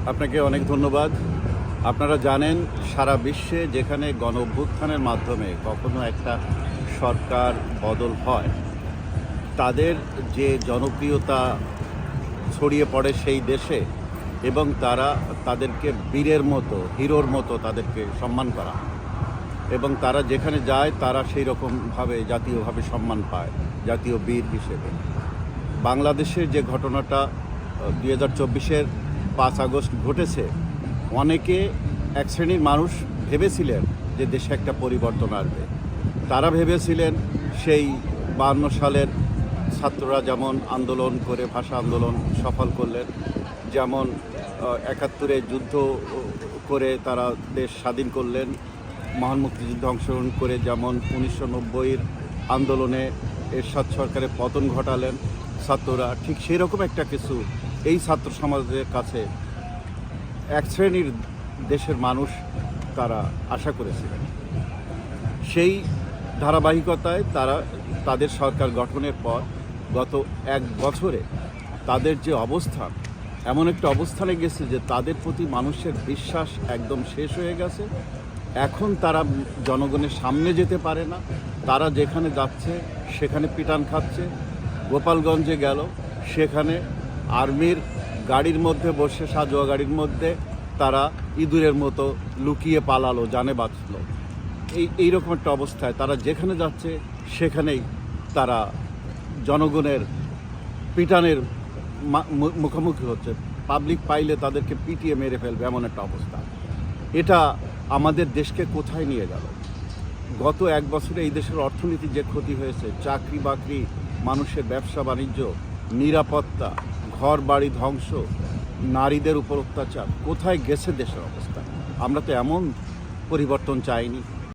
আপনাকে অনেক ধন্যবাদ। আপনারা জানেন সারা বিশ্বে যেখানে গণ অভ্যুত্থানের মাধ্যমে কখনো একটা সরকার বদল হয়, তাদের যে জনপ্রিয়তা ছড়িয়ে পড়ে সেই দেশে এবং তাদেরকে বীরের মতো, হিরোর মতো তাদেরকে সম্মান করা এবং তারা যেখানে যায় তারা সেই রকমভাবে জাতীয়ভাবে সম্মান পায়, জাতীয় বীর হিসেবে। বাংলাদেশের যে ঘটনাটা 2024-এর 5 আগস্ট ঘটেছে, অনেকে এক শ্রেণীর মানুষ ভেবেছিলেন যে দেশে একটা পরিবর্তন আসবে। তারা ভেবেছিলেন সেই 52 সালের ছাত্ররা যেমন আন্দোলন করে ভাষা আন্দোলন সফল করলেন, যেমন 71-এ যুদ্ধ করে তারা দেশ স্বাধীন করলেন, মহান মুক্তিযুদ্ধে অংশগ্রহণ করে যেমন 1990-এর আন্দোলনে এরশাদ সরকারের পতন ঘটালেন ছাত্ররা, ঠিক সেই রকম একটা কিছু এই ছাত্র সমাজের কাছে এক শ্রেণীর দেশের মানুষ তারা আশা করেছিলেন। সেই ধারাবাহিকতায় তাদের সরকার গঠনের পর গত 1 বছরে তাদের যে অবস্থান, এমন একটা অবস্থানে গেছে যে তাদের প্রতি মানুষের বিশ্বাস একদম শেষ হয়ে গেছে। এখন তারা জনগণের সামনে যেতে পারে না, তারা যেখানে যাচ্ছে সেখানে পিটান খাচ্ছে। গোপালগঞ্জে গেল, সেখানে আর্মির গাড়ির মধ্যে বসে, সাজোয়া গাড়ির মধ্যে তারা ইঁদুরের মতো লুকিয়ে পালালো, জানে বাঁচল। এইরকম একটা অবস্থায় তারা যেখানে যাচ্ছে সেখানেই তারা জনগণের পিটানের মুখোমুখি হচ্ছে। পাবলিক পাইলে তাদেরকে পিটিয়ে মেরে ফেলবে, এমন একটা অবস্থা। এটা আমাদের দেশকে কোথায় নিয়ে গেল? গত 1 বছরে এই দেশের অর্থনীতি যে ক্ষতি হয়েছে, চাকরি বাকরি, মানুষের ব্যবসা বাণিজ্য, নিরাপত্তা, ঘর বাড়ি ধ্বংস, নারীদের উপর অত্যাচার, কোথায় গেছে দেশের অবস্থা? আমরা তো এমন পরিবর্তন চাইনি।